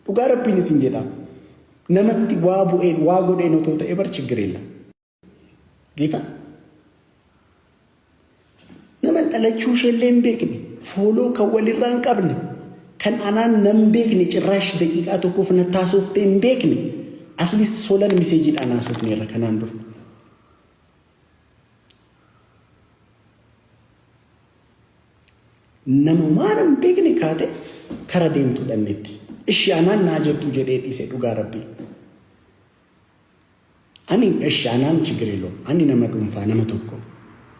dhugaa rabbiin isin jedha namatti waa bu'een waa godheen otoo ta'e bar ችግር የለም ጌታ nama dhalachuu shellee hin beekne fooloo kan walirraa hin qabne kan anaan nan beekne cirraash daqiiqaa tokkoof na taasooftee hin beekne at least solan miseejiidhaan haasofneerra kanaan dura nama maanan beekne kaate kara deemtu dhannetti ishi anaan naa jettu jedhee dhiise dhugaa rabbii ani ishi anaan ችግር የለውም ani nama dhuunfaa nama tokko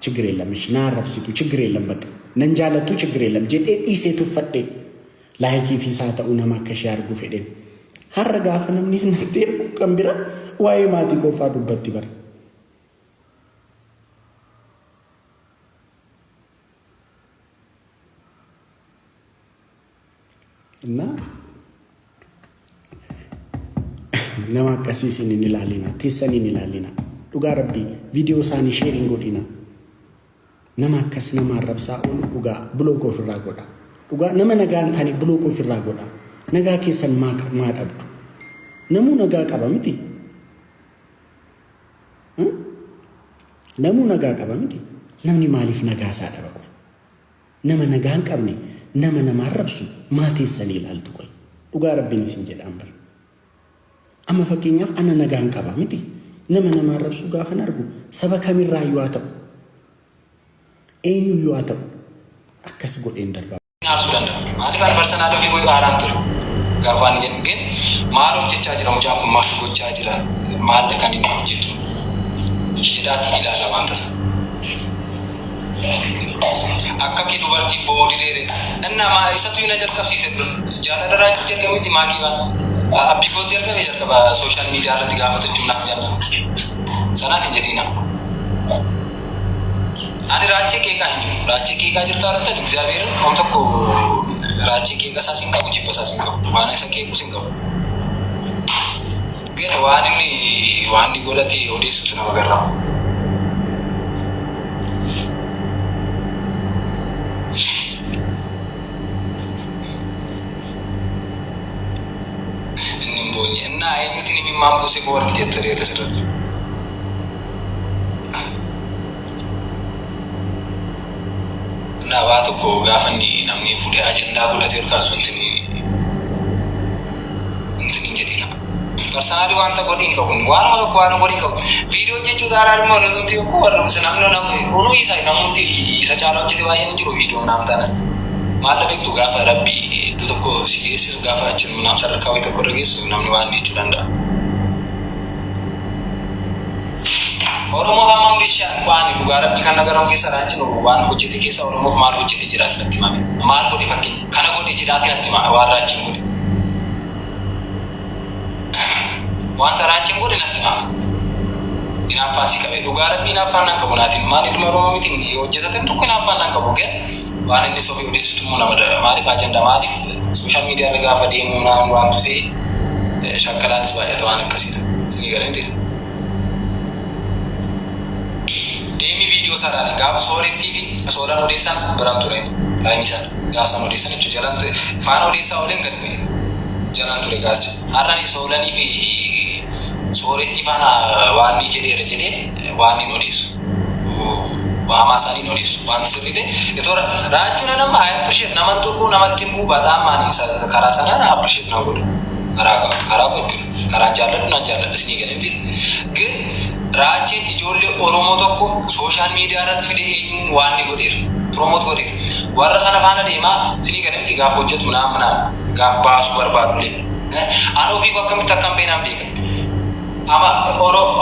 ችግር የለም እሺ ና አረብሲቱ ችግር የለም በቃ ነንጃለቱ ችግር የለም jedhee dhiise tuffadhe laayikii fi isaa ta'uu nama akka ishee arguu fedhen har'a gaafa namni natti ergu kan bira waa'ee maatii qofaa dubbatti bara እና nama akkasiis hin ilaalina teessan hin ilaalina dhugaa rabbii viidiyoo isaanii sheeriin godhina nama akkas nama arrabsaa oolu dhugaa blook ofirraa godha dhugaa nama nagaan taane blook ofirraa godha nagaa keessan maa dhabdu namuu nagaa qaba miti namuu nagaa qaba miti namni maaliif nagaa isaa dhaba qoy nama nagaa hin qabne nama arrabsu maa teessan ilaaltu qoy dhugaa rabbiin isin jedhaan bara amma fakkeenyaaf ana nagaa hin qaba miti nama arrabsu gaafa argu saba kamirraa yoo ta'u eenyu yoo ta'u akkas godheen darba arsu danda'a maaliif ani personal ofii goy qaaraan ture gaafa ani jedhu gen maal hojjechaa jira mucaan kun maal gochaa jira maal kan inni hojjetu jedhaati ilaala waan tasa akka ki dubartii boodi dheere nama isatu ina jalqabsiise jaalala raajii jalqabiti maakii waan abbiikoot jalqaba sooshaal miidiyaa irratti gaafatachuun naaf jaalala sanaaf hin jedhina ani raachii keekaa hin jiru raachii keekaa jirtaa irratti egzaabeerin om tokko raachii keekaa isaas hin qabu jibba isaas hin qabu waan isa keekus hin qabu gene waan inni godhatee odeessutu nama garraa እና አይኑትን የሚማምቡስ በወርቅ ጀተር የተሰረደ እና ባትኮ ጋፈኒ ነምኒ ፉዲ አጀንዳ ጉለት ይርካሱ እንትን እንጀዲና ፐርሰናሊ ዋንታ ጎዲን ከቡን ዋና ጎዲን ከቡ ቪዲዮ ጀጁ ዳራል ሞ ነዙንቲ እኮ ወርስ ናምኖ ነው ሆኖ ይሳይ ናሙንቲ ይሰጫላው ጀቲ ባየን እንጅሮ ቪዲዮ ናምታነ ማለበቱ ጋፈ ረቢ ዱተኮ ሲሪየስ ጋፋችን ምናም ሰረካው የተቆረገስ ምናም ነው አንዲ ይችላል ኦሮሞ ሀማም ዲቻ እንኳን ዱጋረቢ ከነገራው ከሰራችን ነው ዋን ሆጀቲ ከሰ ኦሮሞ ማል ሆጀቲ ይጅራል ለትማሚ ማል ጎዲ ፈኪ ከነጎዲ ይጅዳት ለትማ ዋራችን ጎዲ ዋን ተራችን ጎዲ ለትማ ኢናፋሲ ከበ ዱጋረቢ ኢናፋና ከቦናቲን ማል ልመሮሞ ሚቲን የሆጀተን ቱኩ ኢናፋና ከቦገ waan inni sobii odeessitu nama maaliif ajenda maaliif sooshaal miidiyaa irra gaafa deemu naan waan tufee shakkalaanis baay'ata waan akkasiidha isinii galanti deemi viidiyoo saraadha gaafa soorettii fi soolaan odeessan biran ture taa'imisan gaasan odeessan jechuun jalaan ture faan odeessaa oleen gad bu'e jalaan ture gaascha har'ani soolanii fi soorettii faana waan ni jedhee waan ni odeessu Wahamasani nolis waan sirrite etora raajuna nama appreciate naman tokko namatti immoo badaam maani karaa sana appreciate na godhu karaa godhu karaa jaalladhu na jaalladhu isinii galanti ግን raajeen ijoollee oromoo tokko sooshaal miidiyaa irratti fide eenyuun waan ni godheera promote godheera warra sana faana deemaa isinii galanti gaaf hojjetu ምናምን gaaf baasu barbaadullee an ofii akkamitti kampeenaan beeka ama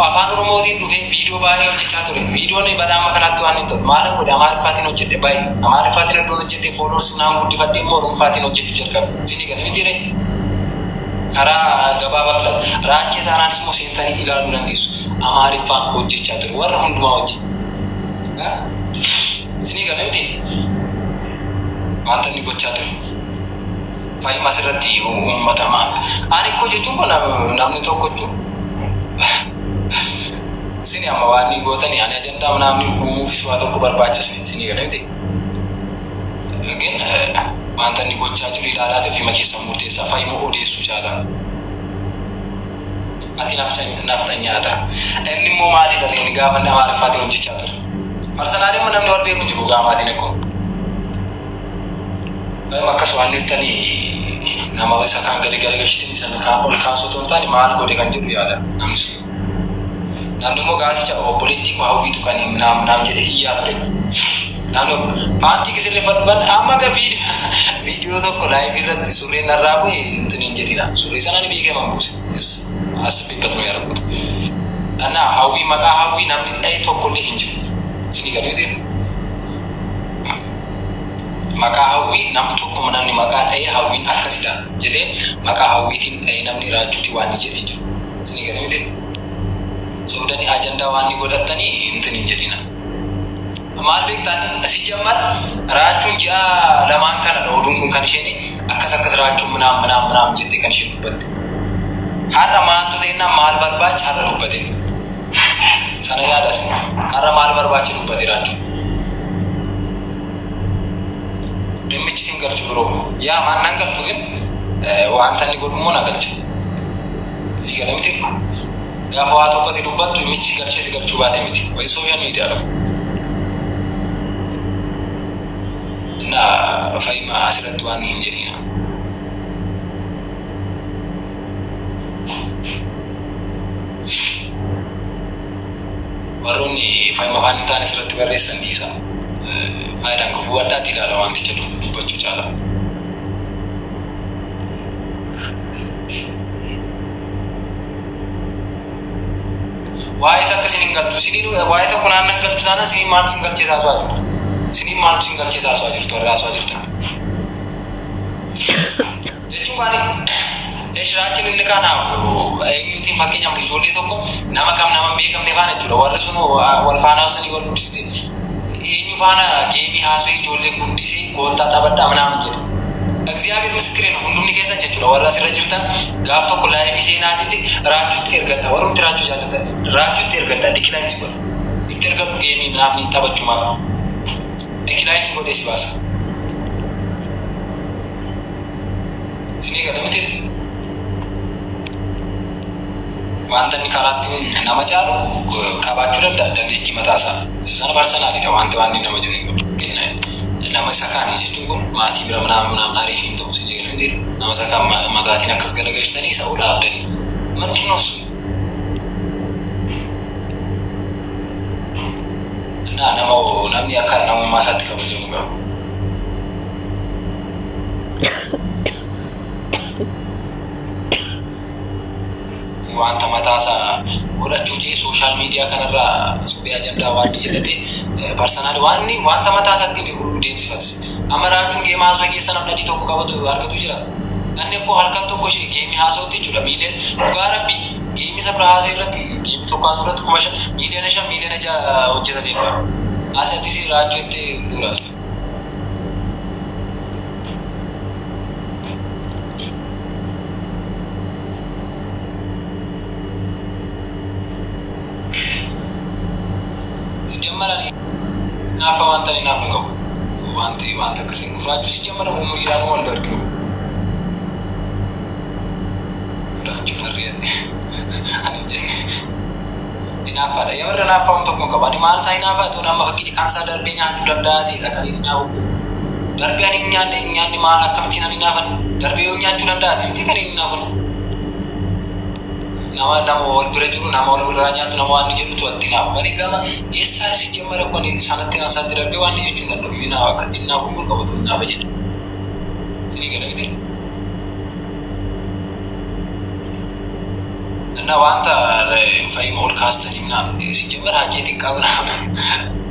afaan oromootiin dhufee viidiyoo baay'ee hojjechaa ture viidiyoon badhaama kanatti waan hin ta'u maalan godhe amaariffaatiin hojjedhe baay'ee amaariffaatiin iddoo hojjedhe fooloors naan guddifadhe immoo oromofaatiin hojjechuu jalqabe isinii gala miti re karaa gabaabaa filata raachee taanaanis immoo seentanii ilaaluu dandeessu amaariffaan hojjechaa ture warra hundumaa hojjete isinii gala miti wanta inni gochaa ture fayyima asirratti uummatamaa ani ikkoo jechuun kun namni tokkochuu sini amma waan ni gootani ani ajandaa namni uumuufis waa tokko barbaachisu sini galanti ግን wanta inni gochaa jiru ilaalaa fi makeessa murteessa fayyima odeessuu caalaa. Ati naftanyaadha. Inni immoo maalidha inni gaafa nama ariifaatiin hojjechaa ture. Parsanaalii immoo namni wal beeku jiru gaamaatiin eeguun. Baay'ee akkas waan nuttanii nama isa kaan gadi garagalchitiin sana kaan ol kaasuu ta'uu taani maal godhe kan jedhu yaada namni sun. Namni immoo gaasicha obboleettii koo hawwiitu kan naam jedhe iyyaa ture. Namni paantii kisirri fadhuban amma gaafi viidiyoo tokko laayivii irratti surreen narraa bu'e intiniin jedhina. Surree sanaan beekaman buuse. Asibbiibbatu nu yarbuutu. Anna hawwii maqaa hawwii namni dha'e tokkollee hin jiru. Isinii galuutiin. Maqaa hawwii nam tokko namni maqaa dha'e hawwiin akkasidha jedhee maqaa hawwiitiin dha'e namni raachuuti waan ni jedhee jiru. Isinii galuutiin. Soodani ajandaa waan ni godhatanii intiniin jedhina. Maal beektaan asi jammar raachuun ji'a lamaan kanadha oduun kun kan isheen akkas raachuun manaam jettee kan isheen dubbatte. Har'a maaltu ta'inna maal barbaacha har'a dubbate. Sana yaadas har'a maal barbaacha dubbate raachuun. Dhimmichi sin galchu biroo yaa maannaan galchu gin wanta inni godhummoo na galcha. Si gala miti gaafa waa tokkotti dubbattu dhimmichi galchee si galchuu baate miti. Wayi sooshaal miidiyaa dha. Na fayyima asirratti waan hin jedhina. Warroonni fayyima afaan hin taane asirratti barreessan dhiisa. Faayidaan kufuu addaatti ilaala wanticha dubbachuu caala. Waa'ee takka isiniin galchu waa'ee tokko naannan galchu taana isiniin maal isin galchee taasisuu jirtu. Sini malu singal cita soal jirtu orang soal jirtu. Jadi cuma ni, esrachi ni kan aku, ini tim fakirnya mesti jual itu kok. Nama bekam ni kan jual. Warga suno warfana usani warga mesti. Ini fana game hasil jual le kundi si kota tabat amna amjad. Example miskirin hundum ni kesan jual. Warga siraj jirta. Gaf to kolai bisa nanti ti rachut erganda. Warum ti rachut jalan ta? Rachut erganda dikilan sih. Itergam game nama ni tabat cuma. Dikilain sih boleh sih bahasa. Sini kan mesti. Wantan ni karatun nama caru kabacuran dan hikmat asa. Sana personal ni wanti nama jadi. Nama sakani jadi tunggu mati berapa nama arif itu sini kan mesti. Nama sakam mata sini kas galagas tadi saulah dan mentinus. Nah, namni akan nama masa tiga berjumpa. Wanta mata sa, gola cuci sosial media kan ada supaya agenda wani jadi personal wani wanta mata sa tini urudin sas. Amara cungi masuk ke sana tadi toko kau tu harga tu jelas. Ane ko harga toko sih game hasil tu cula milian. Ugara bi game seberapa hasil rati game toko hasil rati kumasha milian aja uji tadi apa. Asal tisi raju itu murah. Sejamar ni, nafa wantan ni nafa kau. Wanti kesini raju sejamar umur iran wal berkilo. Raju nariat. Anjing. Nafa ada. Yang mana nafa untuk kau? Bani mal saya nafa tu nama kini kansa darbinya sudah dah di kali ini nafa. Darbian ini nyandi mal akam cina ni nafa. Darbiannya sudah dah. Nanti kali ini nafa. Nama wal berjuru nama wal beranya tu nama wani jadi tu alti nafa. Bani kama esta si jamara kau ni sangat tinggal sangat darbian wani jadi cuma domi nafa. Katin nafa pun kau tu nafa jadi. Ini kalau itu. Na wanta fai podcast tadi na si jamar haji tikau na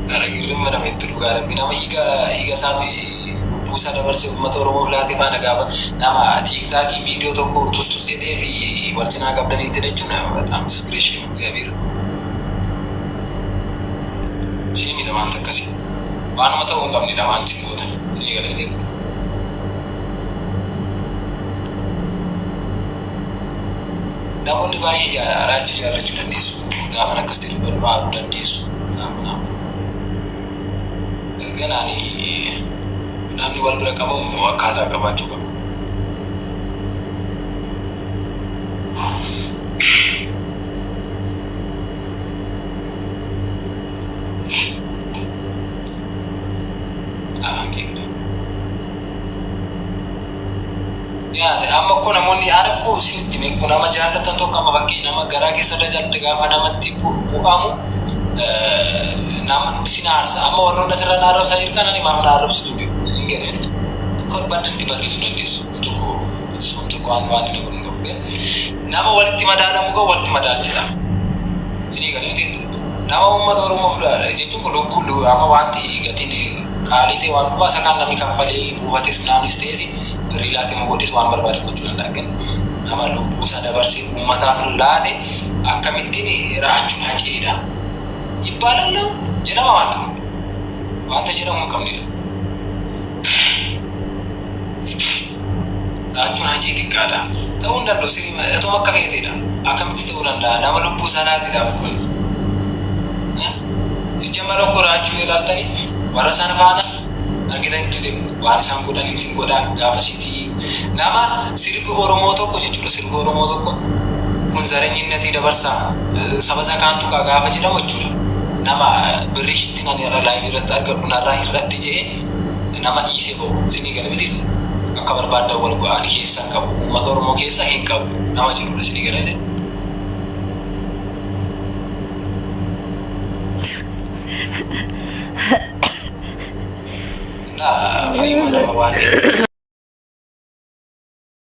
ara girum mana metru gara bina iga safi pusa da versi motor mo lati fa na gaba nama tiktok video to ko tus de fi waltina gabdan internet na am screen እግዚአብሔር ሲሚ ለማንተ ከሲ ባኑ መተው እንቀም ni ለማንተ ሲሞት ሲገለ ይደግ namoonni baay'ee raajii jaarrachuu dandeessu gaafa akkas ta'e barbaaduu dandeessu nama ganaani namni wal bira qabu akkaataa qabaachuu qaba. Amma kun namoonni aana ko sinitti mee kun nama jaallatan tokko amma bakkee nama garaa keessa jaallatte gaafa namatti bu'amu nam sinaarsa amma warroonni asirra naarrabsaa jirtan ani maaf naarrabsitu sin galeelli kun baddanti barreessu dandeessu tokko waan inni kun nama walitti madaalamu ga'u walitti madaalchisa sinii galeetti nama uummata Oromoo fudhaa jechuun kun lubbuu amma wanti gatiin kaalite waan dhumaa isa kan namni kaffalee buufates naanis ta'es birrii laatee godhes waan barbaade gochuu danda'a. Kan nama lubbuu isaa dabarsee uummataaf laate akkamittiin raachuun haceedha. Dhibbaa lalla'u jedhama wanta jedhamu hin qabnedha. Raachuun hacee xiqqaadha. Ta'uu hin danda'u sirrii itoo akka feeteedha. Akkamitti ta'uu danda'a nama lubbuu isaa laatedha kun. Sijjamara koo raachuu ilaaltanii warra sana faana argitanitti deemu waan isaan godhan ittiin godhaa gaafa sitii nama sirbi Oromoo tokko jechuudha sirbi Oromoo tokko kun zareenyinnatii dabarsaa saba isaa kaan tuqaa gaafa jedhamu jechuudha nama birriishitti nani laayivii irratti argadhu narraa irratti jedhee nama dhiisee ba'u sinii galmiti akka barbaaddan wal go'anii keessaa qabu uummata Oromoo keessaa hin qabu nama jirudha sinii galmiti. Fayyuma nama waan